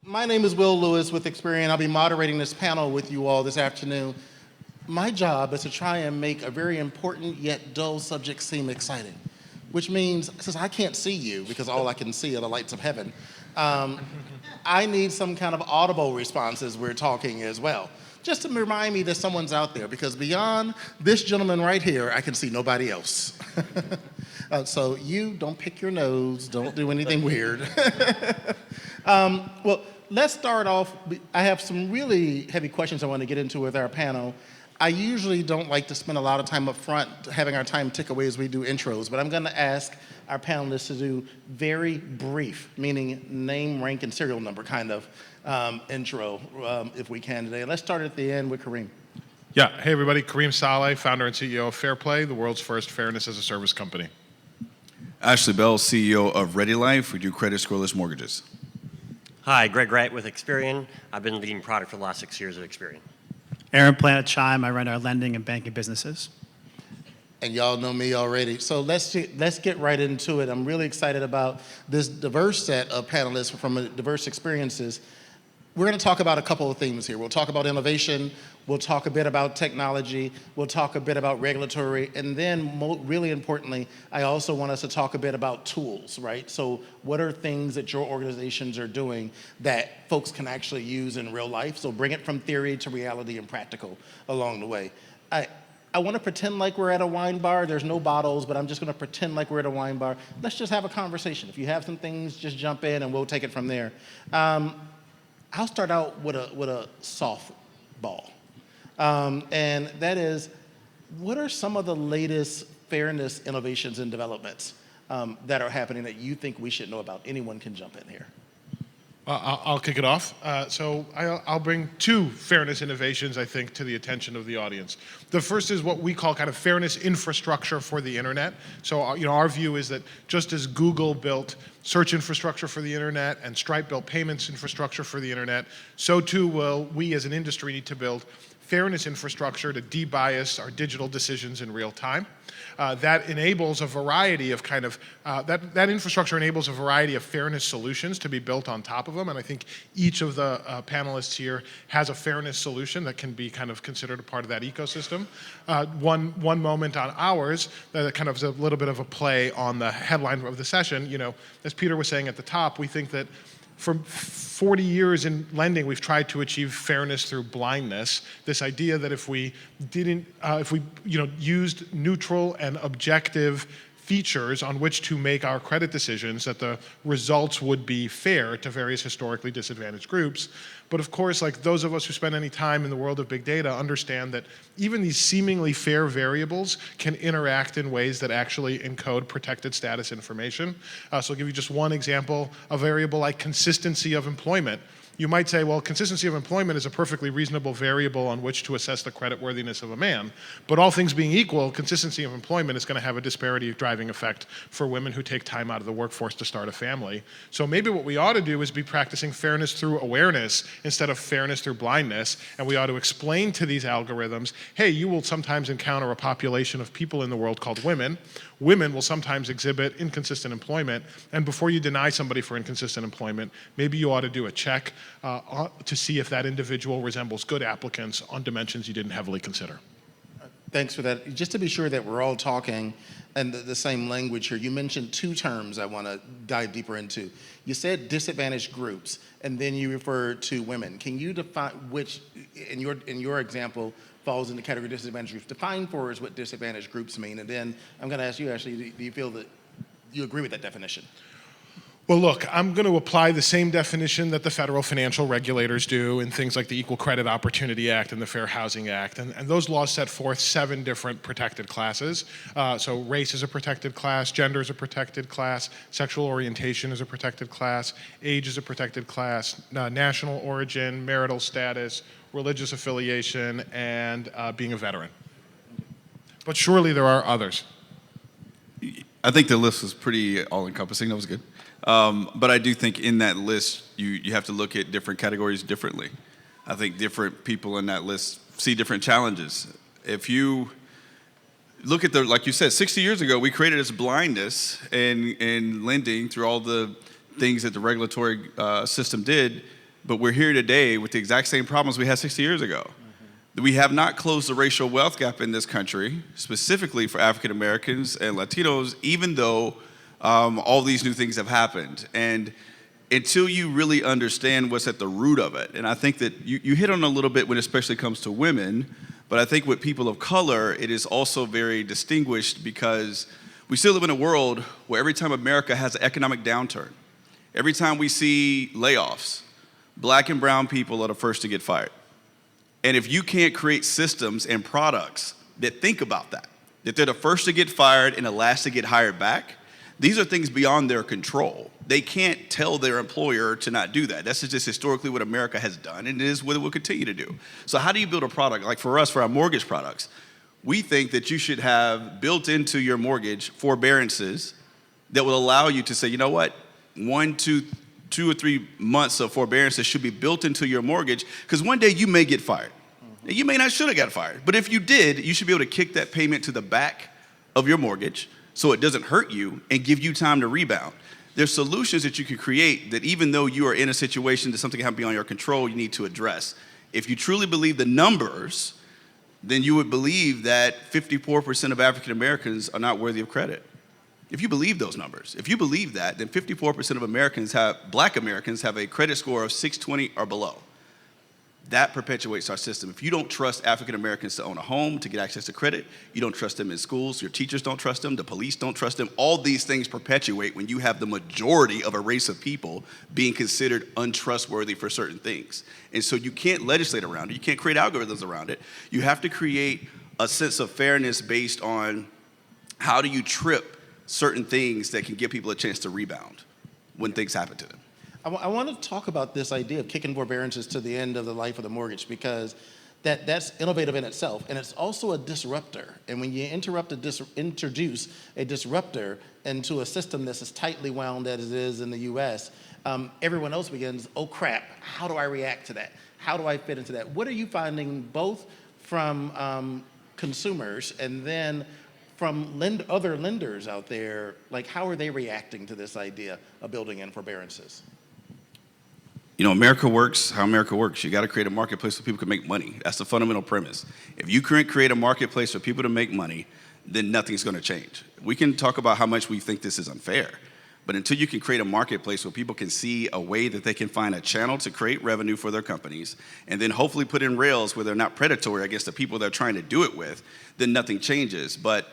My name is Will Lewis with Experian. I'll be moderating this panel with you all this afternoon. My job is to try and make a very important yet dull subject seem exciting, which means, since I can't see you because all I can see are the lights of heaven, I need some kind of audible response as we're talking as well. Just to remind me that someone's out there, because beyond this gentleman right here, I can see nobody else. So you don't pick your nose, don't do anything weird. Well, let's start off. I have some really heavy questions I want to get into with our panel. I usually don't like to spend a lot of time up front having our time tick away as we do intros, but I'm going to ask our panelists to do very brief, meaning name, rank, and serial number kind of intro, if we can today. Let's start at the end with Kareem. Yeah, hey everybody, Kareem Saleh, founder and CEO of FairPlay, the world's first fairness as a service company. Ashley Bell, CEO of Ready Life. We do credit scoreless mortgages. Hi, Greg Wright with Experian. I've been leading product for the last 6 years at Experian. Aaron Planet Chime, I run our lending and banking businesses. And y'all know me already. So let's get right into it. I'm really excited about this diverse set of panelists from diverse experiences. We're going to talk about a couple of themes here. We'll talk about innovation, we'll talk a bit about technology, we'll talk a bit about regulatory, and then really importantly, I also want us to talk a bit about tools, right? So what are things that your organizations are doing that folks can actually use in real life? So bring it from theory to reality and practical along the way. I want to pretend like we're at a wine bar. There's no bottles, but I'm just going to pretend like we're at a wine bar. Let's just have a conversation. If you have some things, just jump in and we'll take it from there. I'll start out with a softball, and that is, what are some of the latest fairness innovations and developments that are happening that you think we should know about? Anyone can jump in here. I'll kick it off. So I'll bring two fairness innovations, I think, to the attention of the audience. The first is what we call kind of fairness infrastructure for the internet. So our view is that just as Google built search infrastructure for the internet and Stripe built payments infrastructure for the internet, so too will we as an industry need to build fairness infrastructure to de-bias our digital decisions in real time. That enables a variety of that infrastructure enables a variety of fairness solutions to be built on top of them, and I think each of the panelists here has a fairness solution that can be kind of considered a part of that ecosystem. One moment on ours that kind of is a little bit of a play on the headline of the session. As Peter was saying at the top, we think that for 40 years in lending, we've tried to achieve fairness through blindness. This idea that if we used neutral and objective features on which to make our credit decisions, that the results would be fair to various historically disadvantaged groups. But of course, like those of us who spend any time in the world of big data understand that even these seemingly fair variables can interact in ways that actually encode protected status information. So I'll give you just one example, a variable like consistency of employment. You might say, well, consistency of employment is a perfectly reasonable variable on which to assess the creditworthiness of a man. But all things being equal, consistency of employment is going to have a disparity driving effect for women who take time out of the workforce to start a family. So maybe what we ought to do is be practicing fairness through awareness instead of fairness through blindness. And we ought to explain to these algorithms, hey, you will sometimes encounter a population of people in the world called women. Women will sometimes exhibit inconsistent employment, and before you deny somebody for inconsistent employment, maybe you ought to do a check to see if that individual resembles good applicants on dimensions you didn't heavily consider. Thanks for that. Just to be sure that we're all talking in the same language here, you mentioned two terms I want to dive deeper into. You said disadvantaged groups, and then you referred to women. Can you define which, in your example, falls in the category of disadvantaged groups? Define for us what disadvantaged groups mean, and then I'm going to ask you, Ashley, do you feel that you agree with that definition? Well, look, I'm going to apply the same definition that the federal financial regulators do in things like the Equal Credit Opportunity Act and the Fair Housing Act. And those laws set forth 7 different protected classes. So race is a protected class, gender is a protected class, sexual orientation is a protected class, age is a protected class, national origin, marital status, religious affiliation, and being a veteran. But surely there are others. I think the list was pretty all-encompassing. That was good. But I do think in that list, you have to look at different categories differently. I think different people in that list see different challenges. If you look at like you said, 60 years ago, we created this blindness in lending through all the things that the regulatory system did. but we're here today with the exact same problems we had 60 years ago. We have not closed the racial wealth gap in this country, specifically for African Americans and Latinos, even though all these new things have happened. And until you really understand what's at the root of it, and I think that you hit on a little bit when it especially comes to women, but I think with people of color, it is also very distinguished because we still live in a world where every time America has an economic downturn, every time we see layoffs, black and brown people are the first to get fired. And if you can't create systems and products that think about that they're the first to get fired and the last to get hired back, these are things beyond their control. They can't tell their employer to not do that. That's just historically what America has done, and it is what it will continue to do. So how do you build a product? Like for us, for our mortgage products, we think that you should have built into your mortgage forbearances that will allow you to say, you know what, 2 or 3 months of forbearances should be built into your mortgage, because one day you may get fired. You may not should have got fired, but if you did, you should be able to kick that payment to the back of your mortgage so it doesn't hurt you and give you time to rebound. There's solutions that you can create that even though you are in a situation that something happened beyond your control, you need to address. If you truly believe the numbers, then you would believe that 54% of African Americans are not worthy of credit. If you believe those numbers, if you believe that, then 54% of black Americans have a credit score of 620 or below. That perpetuates our system. If you don't trust African Americans to own a home, to get access to credit, you don't trust them in schools, your teachers don't trust them, the police don't trust them, all these things perpetuate when you have the majority of a race of people being considered untrustworthy for certain things. And so you can't legislate around it, you can't create algorithms around it. You have to create a sense of fairness based on how do you trip certain things that can give people a chance to rebound when things happen to them. I want to talk about this idea of kicking forbearances to the end of the life of the mortgage, because that's innovative in itself, and it's also a disruptor. And when you introduce a disruptor into a system that's as tightly wound as it is in the U.S., everyone else begins, oh crap, how do I react to that? How do I fit into that? What are you finding both from consumers and then from other lenders out there? Like, how are they reacting to this idea of building in forbearances? You know, America works how America works. You got to create a marketplace so people can make money. That's the fundamental premise. If you create a marketplace for people to make money, then nothing's going to change. We can talk about how much we think this is unfair, but until you can create a marketplace where people can see a way that they can find a channel to create revenue for their companies, and then hopefully put in rails where they're not predatory against the people they're trying to do it with, then nothing changes. But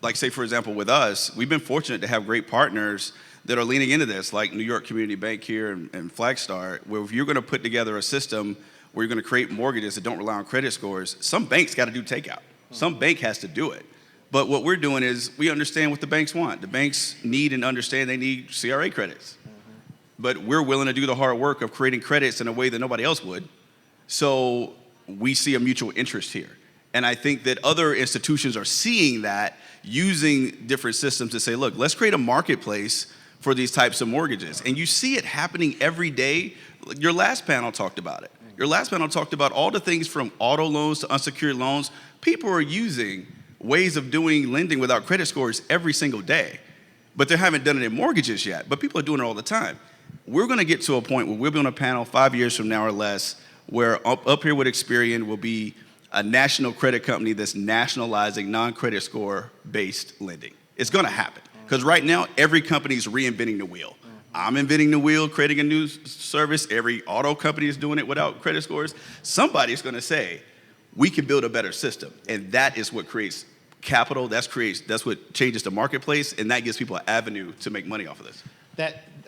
like, say, for example, with us, we've been fortunate to have great partners that are leaning into this, like New York Community Bank here and Flagstar, where if you're going to put together a system where you're going to create mortgages that don't rely on credit scores, some banks got to do takeout. Some bank has to do it. But what we're doing is we understand what the banks want. The banks need and understand they need CRA credits. But we're willing to do the hard work of creating credits in a way that nobody else would. So we see a mutual interest here. And I think that other institutions are seeing that, using different systems to say, look, let's create a marketplace for these types of mortgages. And you see it happening every day. Your last panel talked about it. Your last panel talked about all the things from auto loans to unsecured loans. People are using ways of doing lending without credit scores every single day, but they haven't done it in mortgages yet, but people are doing it all the time. We're gonna get to a point where we'll be on a panel 5 years from now or less, where up here with Experian will be a national credit company that's nationalizing non-credit score based lending. It's gonna happen. Because right now, every company's reinventing the wheel. I'm inventing the wheel, creating a new service. Every auto company is doing it without credit scores. Somebody's going to say, we can build a better system. And that is what creates capital. That's what changes the marketplace. And that gives people an avenue to make money off of this.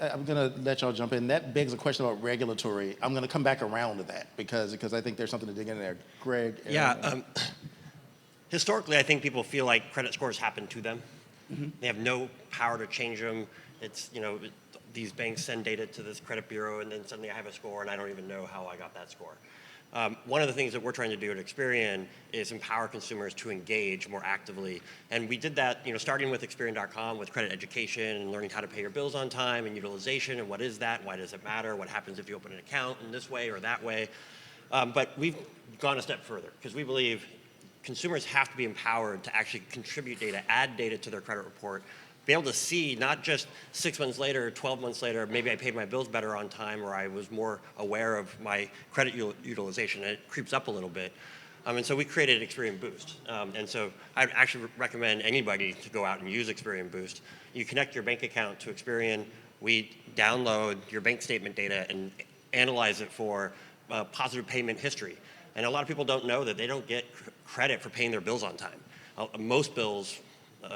I'm going to let y'all jump in. That begs a question about regulatory. I'm going to come back around to that because I think there's something to dig in there. Greg? Yeah. Historically, I think people feel like credit scores happen to them. Mm-hmm. They have no power to change them. It's, these banks send data to this credit bureau, and then suddenly I have a score, and I don't even know how I got that score. One of the things that we're trying to do at Experian is empower consumers to engage more actively. And we did that, starting with Experian.com with credit education and learning how to pay your bills on time and utilization, and what is that, why does it matter, what happens if you open an account in this way or that way. But we've gone a step further because we believe consumers have to be empowered to actually contribute data, add data to their credit report, be able to see not just 6 months later, 12 months later, maybe I paid my bills better on time or I was more aware of my credit utilization, and it creeps up a little bit. And so we created Experian Boost. And so I'd actually recommend anybody to go out and use Experian Boost. You connect your bank account to Experian, we download your bank statement data and analyze it for positive payment history. And a lot of people don't know that they don't get credit for paying their bills on time. Most bills,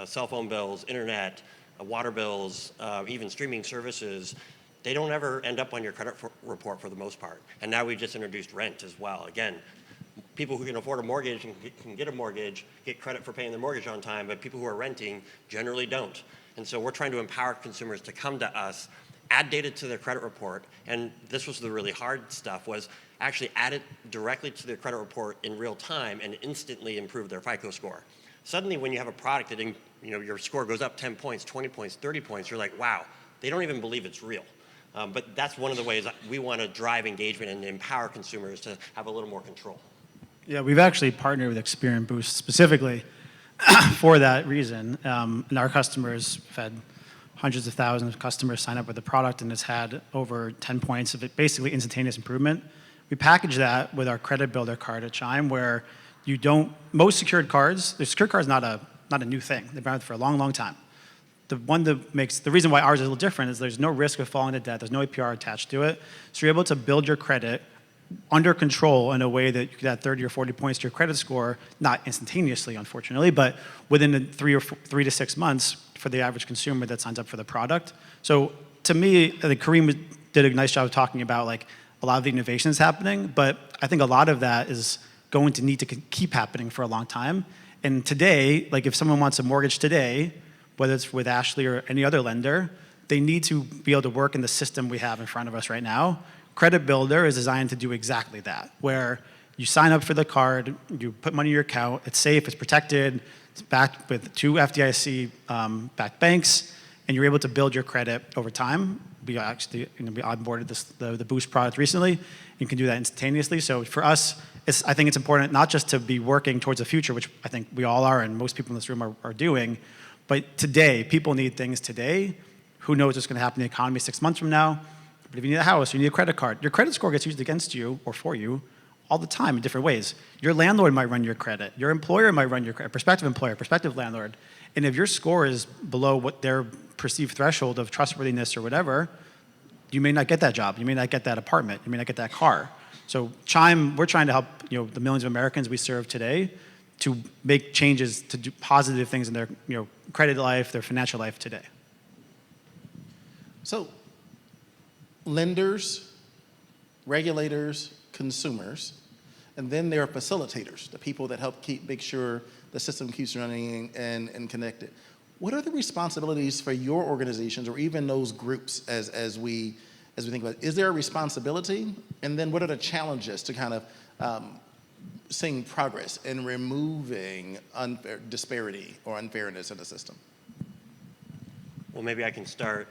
cell phone bills, internet, water bills, even streaming services, they don't ever end up on your credit report for the most part. And now we've just introduced rent as well. Again, people who can afford a mortgage and can get a mortgage get credit for paying their mortgage on time, but people who are renting generally don't. And so we're trying to empower consumers to come to us, add data to their credit report, and this was the really hard stuff, was actually add it directly to their credit report in real time and instantly improve their FICO score. Suddenly when you have a product that your score goes up 10 points, 20 points, 30 points, you're like, wow, they don't even believe it's real. But that's one of the ways we want to drive engagement and empower consumers to have a little more control. Yeah, we've actually partnered with Experian Boost specifically for that reason. And our customers have had hundreds of thousands of customers sign up with the product, and it's had over 10 points of basically instantaneous improvement. We package that with our Credit Builder card at Chime, where most secured cards, the secured card is not a new thing. They've been around for a long, long time. The reason why ours is a little different is there's no risk of falling into debt. There's no APR attached to it. So you're able to build your credit under control in a way that you could add 30 or 40 points to your credit score, not instantaneously, unfortunately, but within 3 to 6 months for the average consumer that signs up for the product. So to me, I think Kareem did a nice job of talking about like a lot of the innovations happening, but I think a lot of that is going to need to keep happening for a long time. And today, like if someone wants a mortgage today, whether it's with Ashley or any other lender, they need to be able to work in the system we have in front of us right now. Credit Builder is designed to do exactly that, where you sign up for the card, you put money in your account, it's safe, it's protected, it's backed with 2 FDIC-backed banks, and you're able to build your credit over time. We actually we onboarded the Boost product recently. You can do that instantaneously. So for us, I think it's important not just to be working towards the future, which I think we all are and most people in this room are doing, but today, people need things today. Who knows what's going to happen in the economy 6 months from now? But if you need a house, you need a credit card. Your credit score gets used against you or for you all the time in different ways. Your landlord might run your credit. Your employer might run your credit, prospective employer, prospective landlord. And if your score is below what their perceived threshold of trustworthiness or whatever, you may not get that job. You may not get that apartment. You may not get that car. So Chime, we're trying to help the millions of Americans we serve today to make changes to do positive things in their credit life, their financial life today. So lenders, regulators, consumers, and then there are facilitators, the people that help make sure the system keeps running and connected. What are the responsibilities for your organizations or even those groups as we think about it? Is there a responsibility? And then what are the challenges to kind of seeing progress in removing disparity or unfairness in the system? Well, maybe I can start.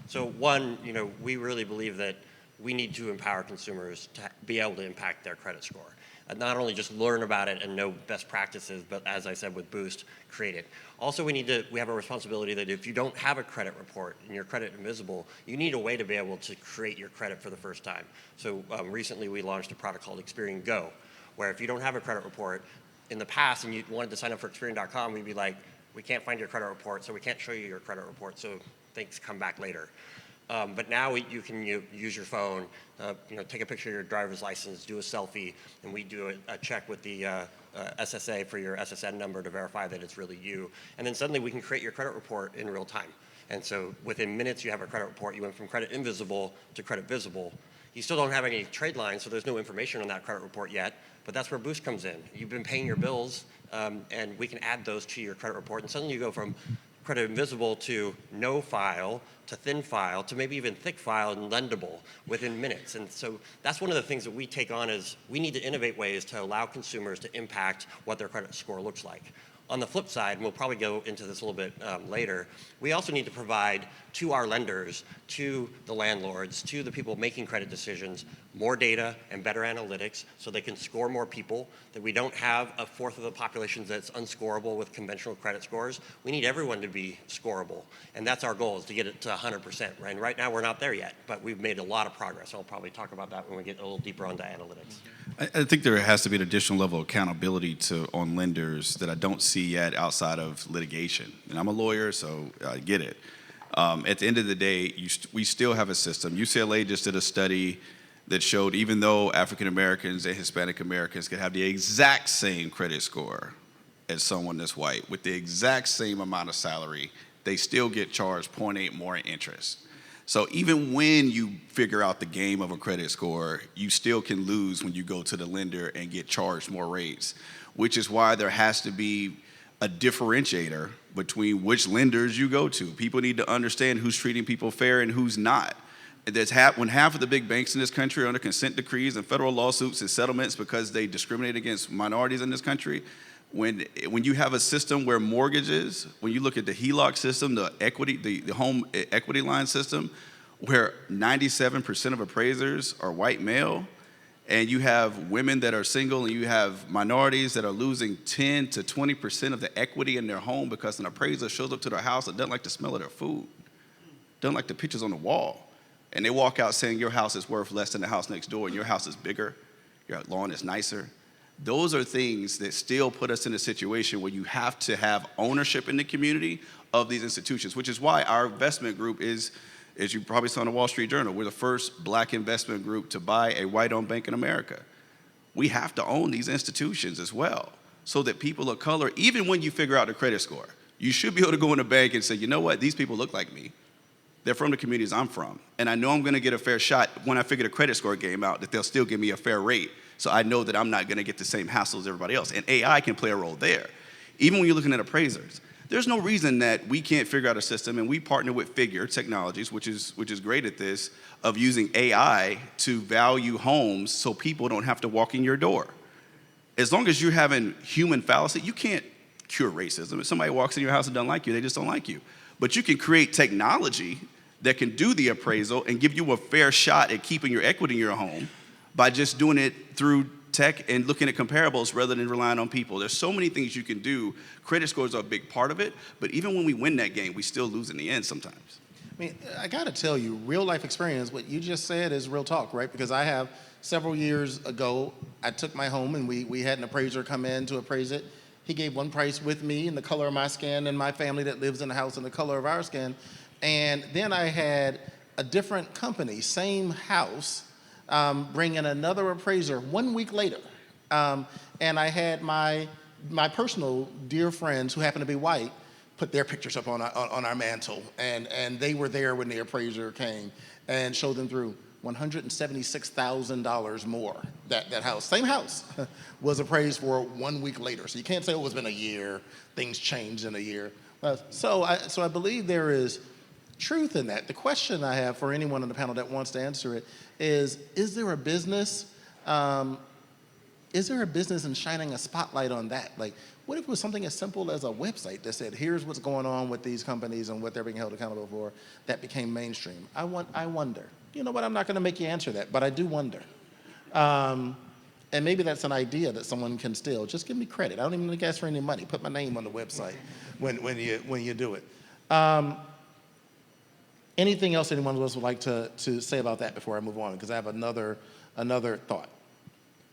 So one, we really believe that we need to empower consumers to be able to impact their credit score. And not only just learn about it and know best practices, but as I said with Boost, create it. Also, we have a responsibility that if you don't have a credit report and your credit invisible, you need a way to be able to create your credit for the first time. So recently we launched a product called Experian Go, where if you don't have a credit report, in the past and you wanted to sign up for Experian.com, we'd be like, we can't find your credit report, so we can't show you your credit report, so thanks, come back later. But now you can use your phone, take a picture of your driver's license, do a selfie, and we do a check with the SSA for your SSN number to verify that it's really you. And then suddenly we can create your credit report in real time. And so within minutes you have a credit report. You went from credit invisible to credit visible. You still don't have any trade lines, so there's no information on that credit report yet, but that's where Boost comes in. You've been paying your bills, and we can add those to your credit report, and suddenly you go from credit invisible to no file, to thin file, to maybe even thick file and lendable within minutes. And so that's one of the things that we take on is we need to innovate ways to allow consumers to impact what their credit score looks like. On the flip side, and we'll probably go into this a little bit later, we also need to provide to our lenders, to the landlords, to the people making credit decisions, more data and better analytics so they can score more people, that we don't have a fourth of the population that's unscorable with conventional credit scores. We need everyone to be scorable. And that's our goal, is to get it to 100%. Right? And right now we're not there yet, but we've made a lot of progress. I'll probably talk about that when we get a little deeper onto analytics. I think there has to be an additional level of accountability on lenders that I don't see yet outside of litigation. And I'm a lawyer, so I get it. At the end of the day, we still have a system. UCLA just did a study that showed even though African Americans and Hispanic Americans can have the exact same credit score as someone that's white with the exact same amount of salary, they still get charged 0.8 more in interest. So even when you figure out the game of a credit score, you still can lose when you go to the lender and get charged more rates, which is why there has to be a differentiator between which lenders you go to. People need to understand who's treating people fair and who's not. When half of the big banks in this country are under consent decrees and federal lawsuits and settlements because they discriminate against minorities in this country, when you have a system where mortgages, when you look at the HELOC system, the home equity line system, where 97% of appraisers are white male, and you have women that are single and you have minorities that are losing 10 to 20% of the equity in their home because an appraiser shows up to their house and doesn't like the smell of their food, doesn't like the pictures on the wall. And they walk out saying your house is worth less than the house next door and your house is bigger, your lawn is nicer. Those are things that still put us in a situation where you have to have ownership in the community of these institutions, which is why our investment group is, as you probably saw in the Wall Street Journal, we're the first black investment group to buy a white-owned bank in America. We have to own these institutions as well so that people of color, even when you figure out the credit score, you should be able to go in a bank and say, you know what, these people look like me. They're from the communities I'm from. And I know I'm gonna get a fair shot when I figure the credit score game out, that they'll still give me a fair rate. So I know that I'm not gonna get the same hassle as everybody else. And AI can play a role there. Even when you're looking at appraisers, there's no reason that we can't figure out a system, and we partner with Figure Technologies, which is great at this, of using AI to value homes so people don't have to walk in your door. As long as you're having human fallacy, you can't cure racism. If somebody walks in your house and doesn't like you, they just don't like you. But you can create technology that can do the appraisal and give you a fair shot at keeping your equity in your home by just doing it through tech and looking at comparables rather than relying on people. There's so many things you can do. Credit scores are a big part of it, but even when we win that game, we still lose in the end sometimes. I mean, I gotta tell you, real life experience, what you just said is real talk, right? Because I have, several years ago, I took my home and we had an appraiser come in to appraise it. He gave one price with me and the color of my skin and my family that lives in the house and the color of our skin. And then I had a different company, same house, bring in another appraiser 1 week later. And I had my personal dear friends who happen to be white put their pictures up on our mantle. And they were there when the appraiser came and showed them through. $176,000 more. That house, same house, was appraised for 1 week later. So you can't say, oh, it's been a year, things changed in a year. So I believe there is truth in that. The question I have for anyone on the panel that wants to answer it is there a business in shining a spotlight on that? Like, what if it was something as simple as a website that said, here's what's going on with these companies and what they're being held accountable for, that became mainstream? I wonder. You know what, I'm not gonna make you answer that, but I do wonder. And maybe that's an idea that someone can steal. Just give me credit. I don't even ask for any money. Put my name on the website when you do it. Anything else anyone of us would like to say about that before I move on? Because I have another thought.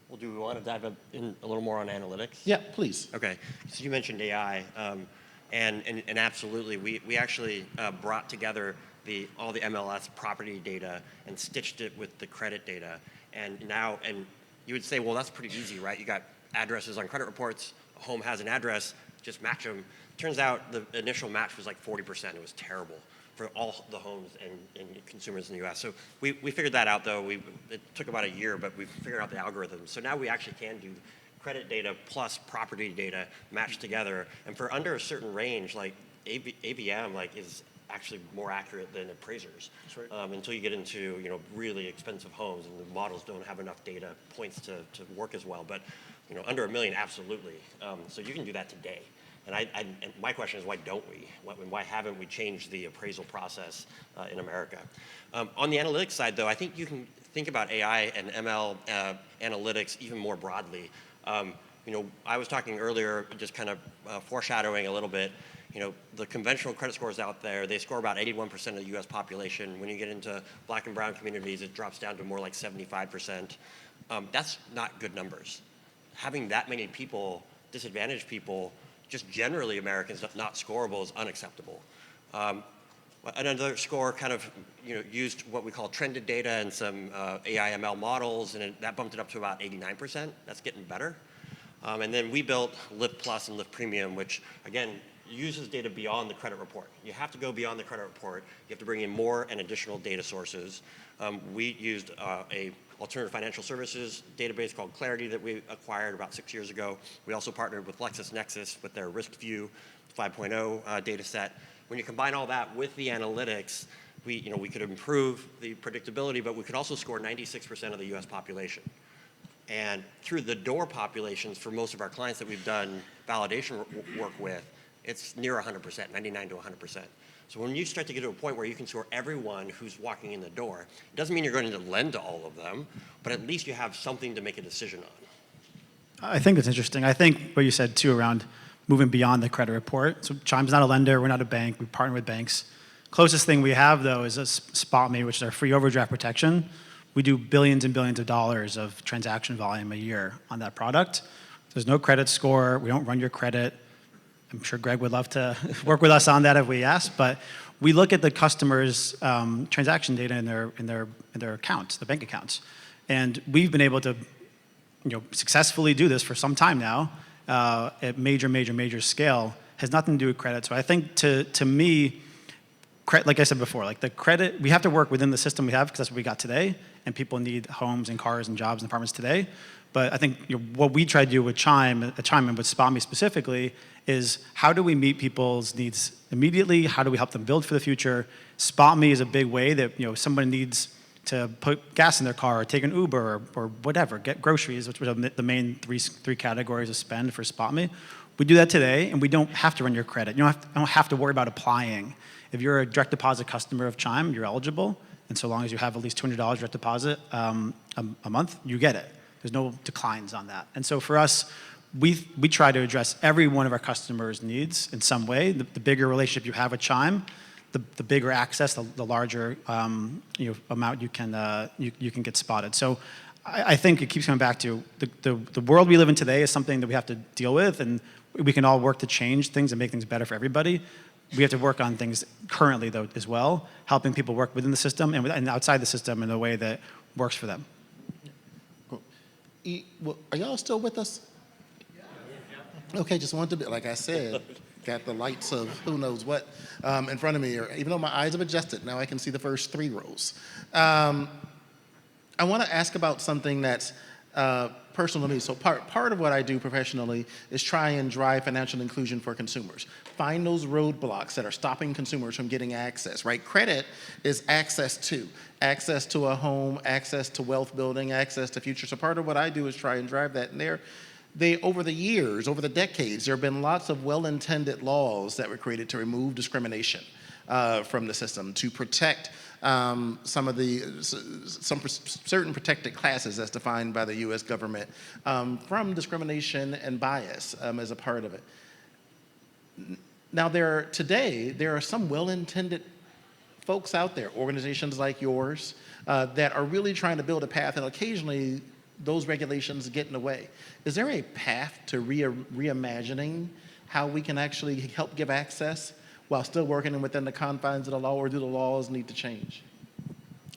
Well, do we want to dive in a little more on analytics? Yeah, please. Okay, so you mentioned AI, and absolutely, we actually brought together all the MLS property data and stitched it with the credit data, and you would say, well, that's pretty easy, right? You got addresses on credit reports, a home has an address, just match them. Turns out the initial match was like 40%. It was terrible for all the homes and consumers in the US. So we figured that out, though. It took about a year, but we figured out the algorithm. So now we actually can do credit data plus property data matched together. And for under a certain range, like ABM is actually more accurate than appraisers. That's right. Until you get into really expensive homes and the models don't have enough data points to work as well. But under $1 million, absolutely. So you can do that today. And my question is, why don't we? Why haven't we changed the appraisal process in America? On the analytics side, though, I think you can think about AI and ML analytics even more broadly, I was talking earlier, just kind of foreshadowing a little bit. The conventional credit scores out there, they score about 81% of the U.S. population. When you get into black and brown communities, it drops down to more like 75%. That's not good numbers. Having that many people, disadvantaged people, just generally Americans not scorable is unacceptable. Another score kind of used what we call trended data and some AI ML models, and that bumped it up to about 89%. That's getting better. And then we built Lift Plus and Lift Premium, which again uses data beyond the credit report. You have to go beyond the credit report. You have to bring in more and additional data sources. We used a alternative financial services database called Clarity that we acquired about 6 years ago. We also partnered with Nexus with their RiskView 5.0 data set. When you combine all that with the analytics, we could improve the predictability, but we could also score 96% of the US population. And through the door populations for most of our clients that we've done validation work with, it's near 100%, 99 to 100%. So when you start to get to a point where you can score everyone who's walking in the door, it doesn't mean you're going to lend to all of them, but at least you have something to make a decision on. I think that's interesting. I think what you said too around moving beyond the credit report. So Chime's not a lender, we're not a bank, we partner with banks. Closest thing we have though is a SpotMe, which is our free overdraft protection. We do billions and billions of dollars of transaction volume a year on that product. There's no credit score, we don't run your credit. I'm sure Greg would love to work with us on that if we asked, but we look at the customer's transaction data in their accounts, the bank accounts. And we've been able to successfully do this for some time now at major scale. Has nothing to do with credit. So I think to me, like I said before, like the credit, we have to work within the system we have because that's what we got today, and people need homes and cars and jobs and apartments today. But I think what we try to do with Chime and with SpotMe specifically is how do we meet people's needs immediately? How do we help them build for the future? SpotMe is a big way that someone needs to put gas in their car or take an Uber or whatever, get groceries, which are the main three categories of spend for SpotMe. We do that today, and we don't have to run your credit. You don't have to worry about applying. If you're a direct deposit customer of Chime, you're eligible, and so long as you have at least $200 direct deposit a month, you get it. There's no declines on that. And so for us, we try to address every one of our customers' needs in some way. The bigger relationship you have with Chime, the bigger access, the larger amount you can get spotted. So I think it keeps coming back to the world we live in today is something that we have to deal with, and we can all work to change things and make things better for everybody. We have to work on things currently, though, as well, helping people work within the system and outside the system in a way that works for them. Cool. Are y'all still with us? Okay, just wanted to be, like I said, got the lights of who knows what in front of me. Even though my eyes have adjusted, now I can see the first 3 rows. I want to ask about something that's personal to me. So part of what I do professionally is try and drive financial inclusion for consumers. Find those roadblocks that are stopping consumers from getting access, right? Credit is access to a home, access to wealth building, access to future. So part of what I do is try and drive that. And over the years, over the decades, there have been lots of well-intended laws that were created to remove discrimination from the system, to protect some certain protected classes as defined by the U.S. government from discrimination and bias as a part of it. Now, today there are some well-intended folks out there, organizations like yours, that are really trying to build a path, and occasionally those regulations get in the way. Is there a path to reimagining how we can actually help give access while still working within the confines of the law, or do the laws need to change?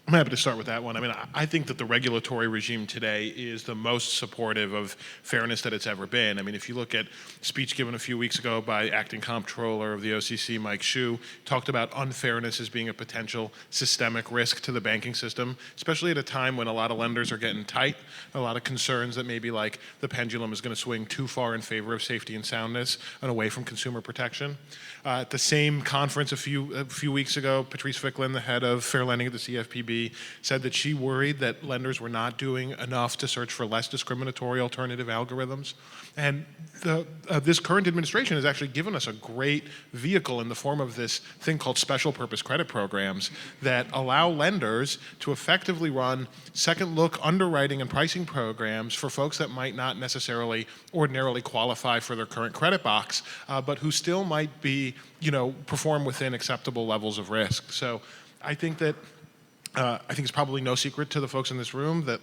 I'm happy to start with that one. I mean, I think that the regulatory regime today is the most supportive of fairness that it's ever been. I mean, if you look at speech given a few weeks ago by Acting Comptroller of the OCC, Mike Hsu, talked about unfairness as being a potential systemic risk to the banking system, especially at a time when a lot of lenders are getting tight, a lot of concerns that maybe like the pendulum is going to swing too far in favor of safety and soundness and away from consumer protection. At the same conference a few weeks ago, Patrice Ficklin, the head of fair lending at the CFPB, CFPB said that she worried that lenders were not doing enough to search for less discriminatory alternative algorithms. And this current administration has actually given us a great vehicle in the form of this thing called special purpose credit programs that allow lenders to effectively run second look underwriting and pricing programs for folks that might not necessarily ordinarily qualify for their current credit box, but who still might be, perform within acceptable levels of risk. So I think that I think it's probably no secret to the folks in this room that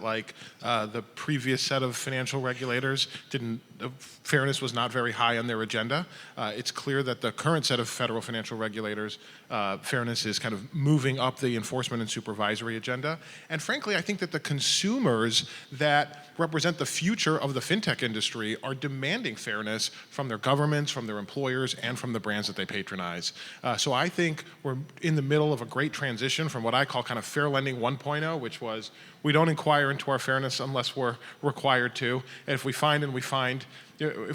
the previous set of financial regulators fairness was not very high on their agenda. It's clear that the current set of federal financial regulators, fairness is kind of moving up the enforcement and supervisory agenda. And frankly, I think that the consumers that represent the future of the fintech industry are demanding fairness from their governments, from their employers, and from the brands that they patronize. So I think we're in the middle of a great transition from what I call kind of fair lending 1.0, which was we don't inquire into our fairness unless we're required to. And if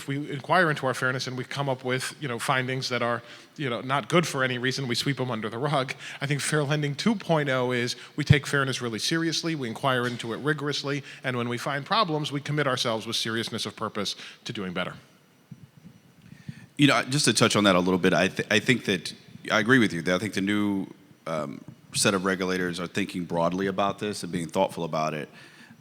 we inquire into our fairness and we come up with findings that are not good for any reason, we sweep them under the rug. I think fair lending 2.0 is we take fairness really seriously, we inquire into it rigorously, and when we find problems, we commit ourselves with seriousness of purpose to doing better. Just to touch on that a little bit, I think that I agree with you. I think the new set of regulators are thinking broadly about this and being thoughtful about it.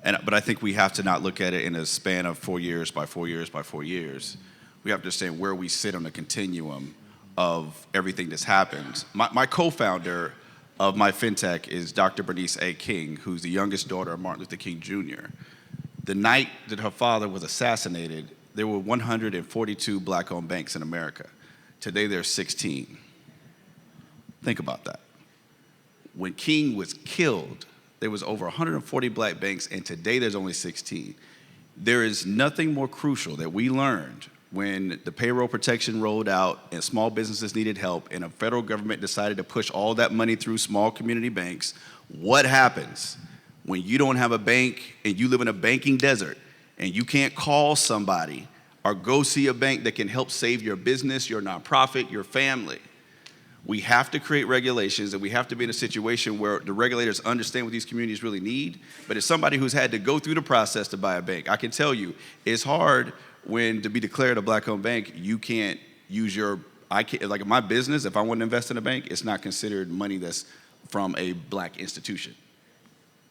But I think we have to not look at it in a span of 4 years by 4 years by 4 years. We have to understand where we sit on the continuum of everything that's happened. My co-founder of my fintech is Dr. Bernice A. King, who's the youngest daughter of Martin Luther King Jr. The night that her father was assassinated, there were 142 black-owned banks in America. Today, there's 16. Think about that. When King was killed, there was over 140 black banks, and today there's only 16. There is nothing more crucial that we learned when the payroll protection rolled out and small businesses needed help and a federal government decided to push all that money through small community banks. What happens when you don't have a bank and you live in a banking desert and you can't call somebody or go see a bank that can help save your business, your nonprofit, your family? We have to create regulations, and we have to be in a situation where the regulators understand what these communities really need. But as somebody who's had to go through the process to buy a bank, I can tell you it's hard when to be declared a black-owned bank, you can't use like my business, if I want to invest in a bank, it's not considered money that's from a black institution.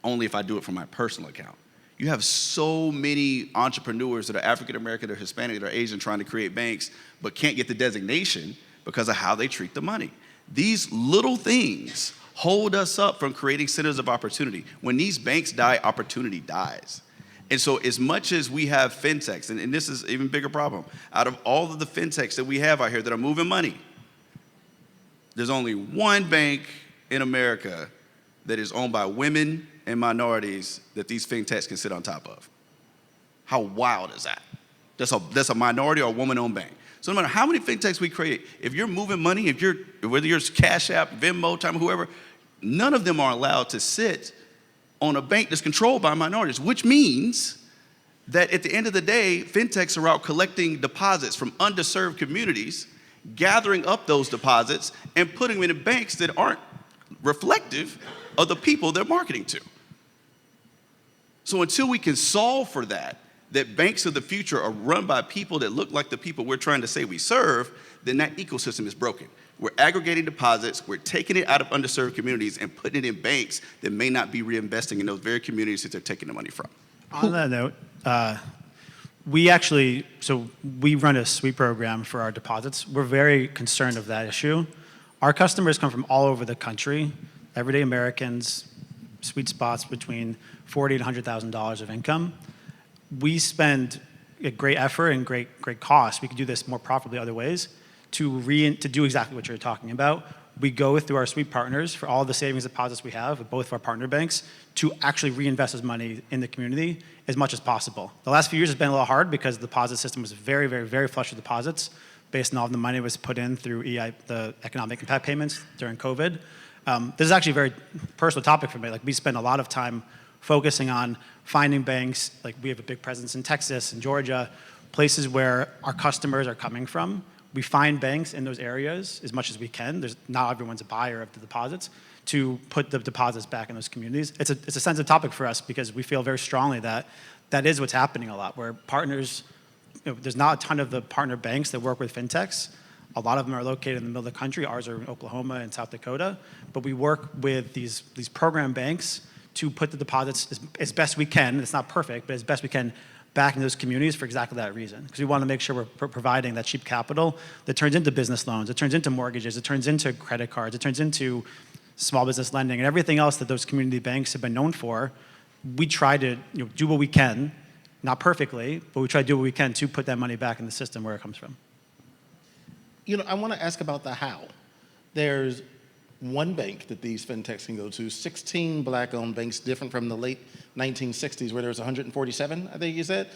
Only if I do it from my personal account. You have so many entrepreneurs that are African-American or Hispanic or Asian trying to create banks, but can't get the designation because of how they treat the money. These little things hold us up from creating centers of opportunity. When these banks die, opportunity dies. And so as much as we have fintechs, and this is an even bigger problem, out of all of the fintechs that we have out here that are moving money, there's only one bank in America that is owned by women and minorities that these fintechs can sit on top of. How wild is that? That's a minority or woman-owned bank. So no matter how many fintechs we create, if you're moving money, whether you're Cash App, Venmo, Time, whoever, none of them are allowed to sit on a bank that's controlled by minorities, which means that at the end of the day, fintechs are out collecting deposits from underserved communities, gathering up those deposits and putting them in banks that aren't reflective of the people they're marketing to. So until we can solve for that banks of the future are run by people that look like the people we're trying to say we serve, then that ecosystem is broken. We're aggregating deposits, we're taking it out of underserved communities and putting it in banks that may not be reinvesting in those very communities that they're taking the money from. On that note, we run a sweep program for our deposits. We're very concerned of that issue. Our customers come from all over the country, everyday Americans, sweet spots between $40,000 and $100,000 of income. We spend a great effort and great cost. We could do this more profitably other ways to do exactly what you're talking about. We go through our sweep partners for all the savings deposits we have with both of our partner banks to actually reinvest this money in the community as much as possible. The last few years has been a little hard because the deposit system was very, very, very flush with deposits based on all the money was put in through the economic impact payments during COVID. This is actually a very personal topic for me. We spend a lot of time focusing on finding banks. We have a big presence in Texas and Georgia, places where our customers are coming from. We find banks in those areas as much as we can. Not everyone's a buyer of the deposits to put the deposits back in those communities. It's a sensitive topic for us because we feel very strongly that that is what's happening a lot, where partners, there's not a ton of the partner banks that work with fintechs. A lot of them are located in the middle of the country. Ours are in Oklahoma and South Dakota. But we work with these program banks to put the deposits as best we can. It's not perfect, but as best we can back in those communities for exactly that reason. Because we want to make sure we're providing that cheap capital that turns into business loans, it turns into mortgages, it turns into credit cards, it turns into small business lending, and everything else that those community banks have been known for. We try to do what we can, not perfectly, but we try to do what we can to put that money back in the system where it comes from. I want to ask about the how. There's one bank that these fintechs can go to, 16 black-owned banks, different from the late 1960s where there was 147, I think you said.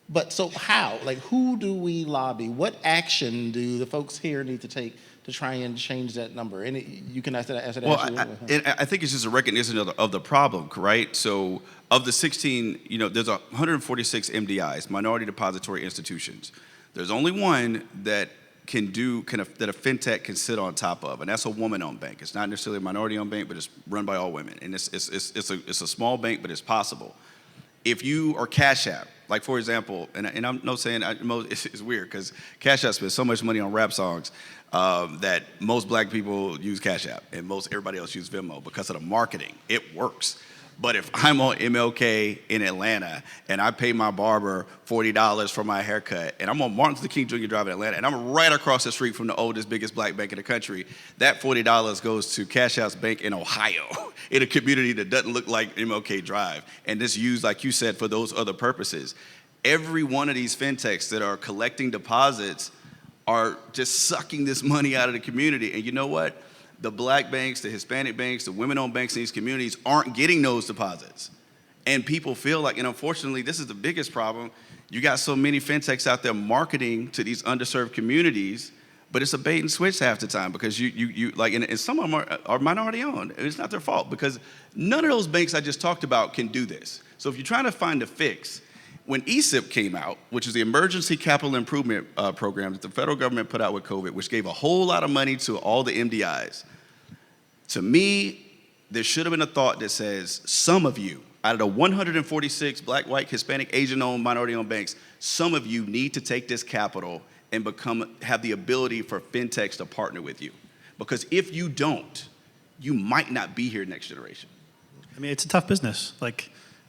But so how? Like, who do we lobby? What action do the folks here need to take to try and change that number? And you can answer that. Well, I think it's just a recognition of the problem, right? So of the 16, there's 146 MDIs, minority depository institutions. There's only one that that a fintech can sit on top of, and that's a woman-owned bank. It's not necessarily a minority-owned bank, but it's run by all women, and it's a small bank, but it's possible. If you are Cash App, like for example, and I'm not saying it's weird because Cash App spends so much money on rap songs that most black people use Cash App and everybody else use Venmo because of the marketing. It works. But if I'm on MLK in Atlanta and I pay my barber $40 for my haircut and I'm on Martin Luther King Jr. Drive in Atlanta and I'm right across the street from the oldest, biggest black bank in the country, that $40 goes to Cash App's bank in Ohio in a community that doesn't look like MLK Drive. And it's used, like you said, for those other purposes. Every one of these fintechs that are collecting deposits are just sucking this money out of the community. And you know what? The black banks, the Hispanic banks, the women-owned banks in these communities aren't getting those deposits. And people feel like, and unfortunately, this is the biggest problem. You got so many fintechs out there marketing to these underserved communities, but it's a bait and switch half the time because and some of them are minority-owned. And it's not their fault because none of those banks I just talked about can do this. So if you're trying to find a fix, when ESIP came out, which is the Emergency Capital Improvement Program that the federal government put out with COVID, which gave a whole lot of money to all the MDIs, to me, there should have been a thought that says, some of you, out of the 146 black, white, Hispanic, Asian-owned, minority-owned banks, some of you need to take this capital and have the ability for fintechs to partner with you. Because if you don't, you might not be here next generation. I mean, it's a tough business.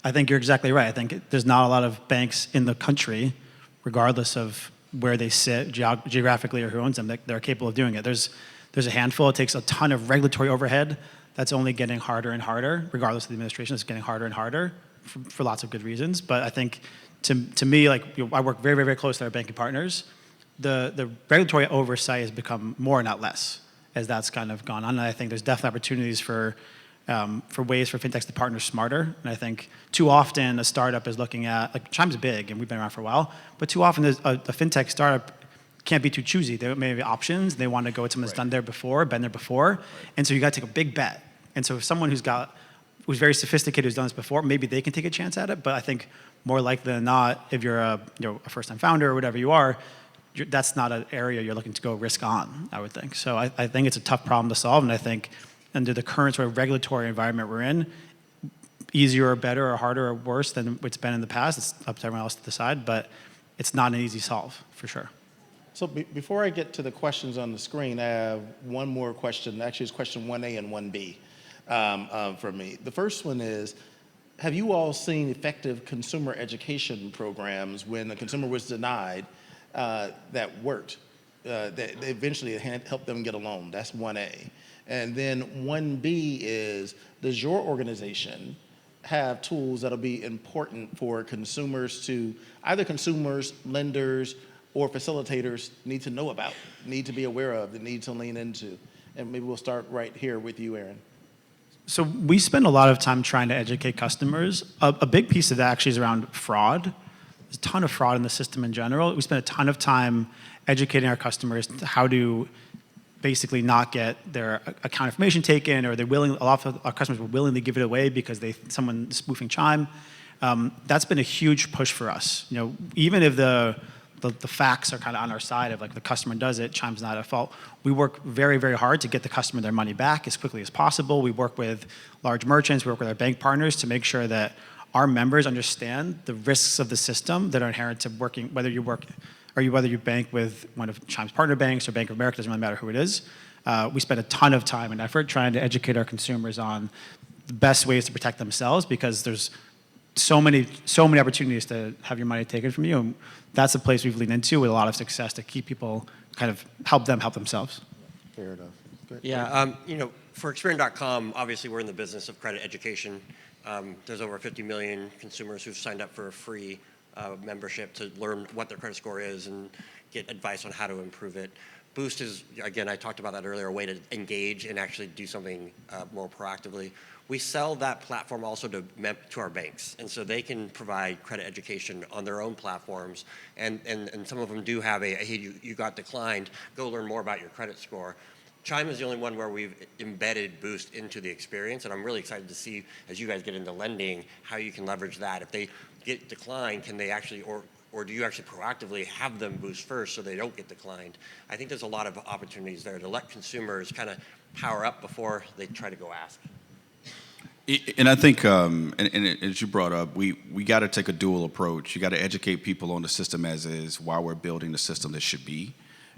I think you're exactly right. I think there's not a lot of banks in the country, regardless of where they sit geographically or who owns them, that are capable of doing it. There's a handful. It takes a ton of regulatory overhead. That's only getting harder and harder, regardless of the administration. It's getting harder and harder for lots of good reasons. But I think, to me, I work very, very, very close to our banking partners. The regulatory oversight has become more, not less, as that's kind of gone on. And I think there's definitely opportunities for ways for fintechs to partner smarter. And I think too often a startup is looking at, Chime's big, and we've been around for a while, but too often a fintech startup can't be too choosy. They may have options. They want to go with someone that's done there before, been there before. And so you got to take a big bet. And so if someone who's very sophisticated, who's done this before, maybe they can take a chance at it. But I think more likely than not, if you're a first-time founder or whatever you are, that's not an area you're looking to go risk on, I would think. So I think it's a tough problem to solve. And I think under the current sort of regulatory environment we're in, easier or better or harder or worse than it's been in the past, it's up to everyone else to decide. But it's not an easy solve, for sure. So before I get to the questions on the screen, I have one more question. Actually, it's question 1A and 1B for me. The first one is, have you all seen effective consumer education programs when a consumer was denied that worked, that eventually helped them get a loan? That's 1A. And then 1B is, does your organization have tools that'll be important for consumers to, either consumers, lenders, or facilitators need to know about, need to be aware of, that need to lean into? And maybe we'll start right here with you, Aaron. So we spend a lot of time trying to educate customers. A big piece of that actually is around fraud. There's a ton of fraud in the system in general. We spend a ton of time educating our customers how to basically not get their account information taken, or a lot of our customers will willingly give it away because someone spoofing Chime. That's been a huge push for us. Even if the the facts are kind of on our side of like the customer does it, Chime's not at fault. We work very, very hard to get the customer their money back as quickly as possible. We work with large merchants, we work with our bank partners to make sure that our members understand the risks of the system that are inherent to working, whether you bank with one of Chime's partner banks or Bank of America, doesn't really matter who it is. We spend a ton of time and effort trying to educate our consumers on the best ways to protect themselves, because there's so many opportunities to have your money taken from you. And that's a place we've leaned into with a lot of success to keep people, kind of help them help themselves. Fair enough. Good. Yeah, for Experian.com, obviously we're in the business of credit education. There's over 50 million consumers who've signed up for a free membership to learn what their credit score is and get advice on how to improve it. Boost is, again, I talked about that earlier, a way to engage and actually do something more proactively. We sell that platform also to our banks, and so they can provide credit education on their own platforms, and some of them do have a, hey, you got declined, go learn more about your credit score. Chime is the only one where we've embedded Boost into the experience, and I'm really excited to see, as you guys get into lending, how you can leverage that. If they get declined, can they actually, or do you actually proactively have them Boost first so they don't get declined? I think there's a lot of opportunities there to let consumers kind of power up before they try to go ask. And I think, and as you brought up, we got to take a dual approach. You got to educate people on the system as is while we're building the system that should be.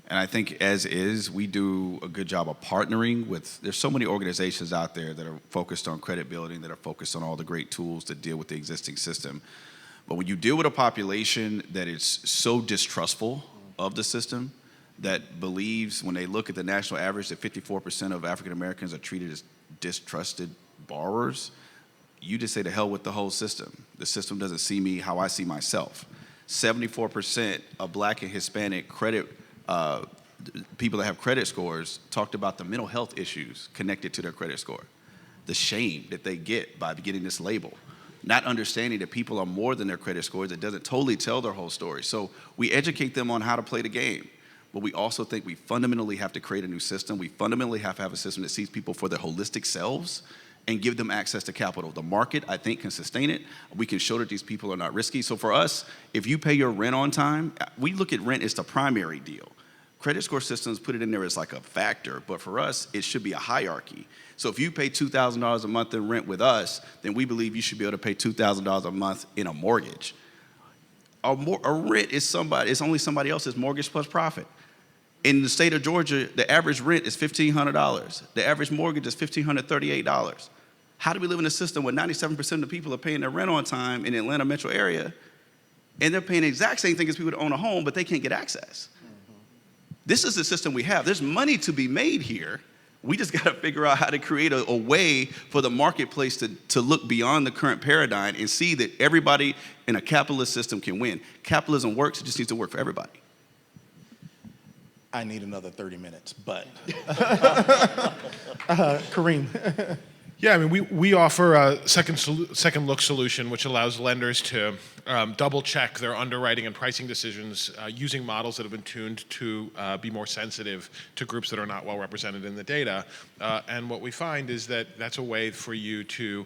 And I think as is, we do a good job of partnering with, there's so many organizations out there that are focused on credit building, that are focused on all the great tools that deal with the existing system. But when you deal with a population that is so distrustful of the system, that believes, when they look at the national average, that 54% of African Americans are treated as distrusted borrowers, you just say to hell with the whole system. The system doesn't see me how I see myself. 74% of Black and Hispanic credit people that have credit scores talked about the mental health issues connected to their credit score, the shame that they get by getting this label, not understanding that people are more than their credit scores. It doesn't totally tell their whole story. So we educate them on how to play the game. But we also think we fundamentally have to create a new system. We fundamentally have to have a system that sees people for their holistic selves and give them access to capital. The market, I think, can sustain it. We can show that these people are not risky. So for us, if you pay your rent on time, we look at rent as the primary deal. Credit score systems put it in there as like a factor, but for us, it should be a hierarchy. So if you pay $2,000 a month in rent with us, then we believe you should be able to pay $2,000 a month in a mortgage. A rent is only somebody else's mortgage plus profit. In the state of Georgia, the average rent is $1,500. The average mortgage is $1,538. How do we live in a system where 97% of the people are paying their rent on time in the Atlanta metro area, and they're paying the exact same thing as people that own a home, but they can't get access? This is the system we have. There's money to be made here. We just got to figure out how to create a way for the marketplace to look beyond the current paradigm and see that everybody in a capitalist system can win. Capitalism works, it just needs to work for everybody. I need another 30 minutes, but Kareem. Yeah, I mean, we offer a second look solution, which allows lenders to double check their underwriting and pricing decisions using models that have been tuned to be more sensitive to groups that are not well represented in the data. And what we find is that that's a way for you to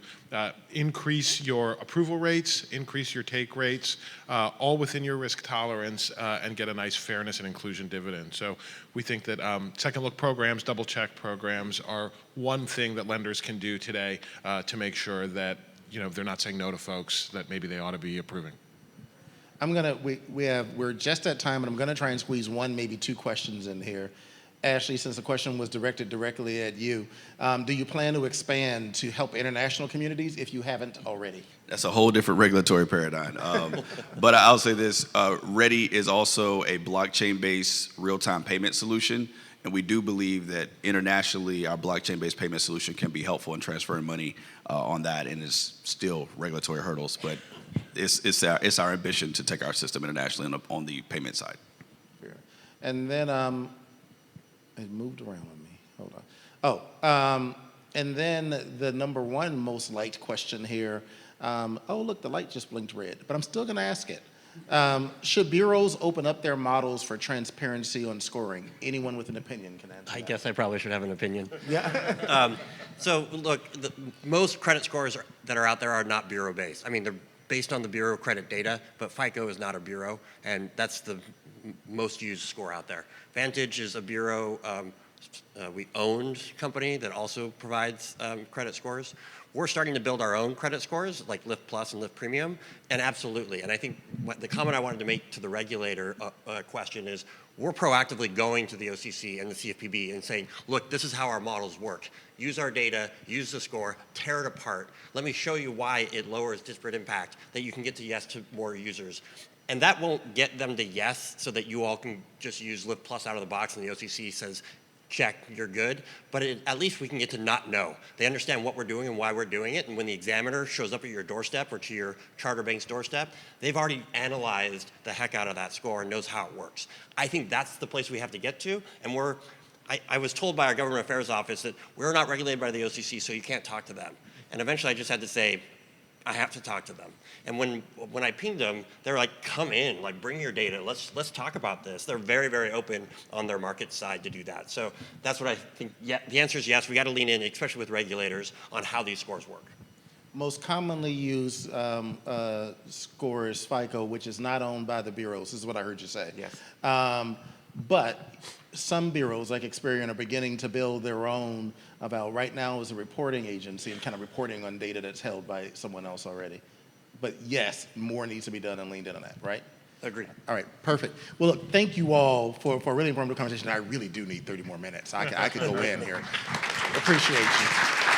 increase your approval rates, increase your take rates, all within your risk tolerance, and get a nice fairness and inclusion dividend. So we think that second look programs, double check programs are one thing that lenders can do today to make sure that they're not saying no to folks that maybe they ought to be approving. We're just at time, and I'm gonna try and squeeze one, maybe two questions in here. Ashley, since the question was directed directly at you, do you plan to expand to help international communities if you haven't already? That's a whole different regulatory paradigm. But I'll say this, Ready is also a blockchain-based real-time payment solution. And we do believe that internationally, our blockchain-based payment solution can be helpful in transferring money on that, and it's still regulatory hurdles, but it's our ambition to take our system internationally on the payment side. And then, it moved around on me, hold on. And then the number one most liked question here, oh look, the light just blinked red, but I'm still gonna ask it. Should bureaus open up their models for transparency on scoring? Anyone with an opinion can answer I that. guess I probably should have an opinion. Yeah. So look, most credit scores that are out there are not bureau-based. I mean, they're based on the Bureau of Credit data, but FICO is not a bureau, and that's the most used score out there. Vantage is a bureau we owned company that also provides credit scores. We're starting to build our own credit scores, like Lift Plus and Lift Premium, and absolutely. And I think the comment I wanted to make to the regulator question is, we're proactively going to the OCC and the CFPB and saying, look, this is how our models work. Use our data, use the score, tear it apart. Let me show you why it lowers disparate impact, that you can get to yes to more users. And that won't get them to yes so that you all can just use Lift Plus out of the box and the OCC says, check, you're good. But at least we can get to not know. They understand what we're doing and why we're doing it. And when the examiner shows up at your doorstep or to your charter bank's doorstep, they've already analyzed the heck out of that score and knows how it works. I think that's the place we have to get to. And I was told by our government affairs office that we're not regulated by the OCC, so you can't talk to them. And eventually I just had to say, I have to talk to them. And when I pinged them, they're like, come in, like bring your data, let's talk about this. They're very, very open on their market side to do that. So that's what I think. Yeah, the answer is yes, we got to lean in, especially with regulators, on how these scores work. Most commonly used score is FICO, which is not owned by the bureaus, is what I heard you say. Yes. But some bureaus, like Experian, are beginning to build their own. About right now is a reporting agency and kind of reporting on data that's held by someone else already. But yes, more needs to be done and leaned in on that, right? Agreed. All right, perfect. Well, look, thank you all for a really informative conversation. I really do need 30 more minutes. I could go in here. Appreciate you.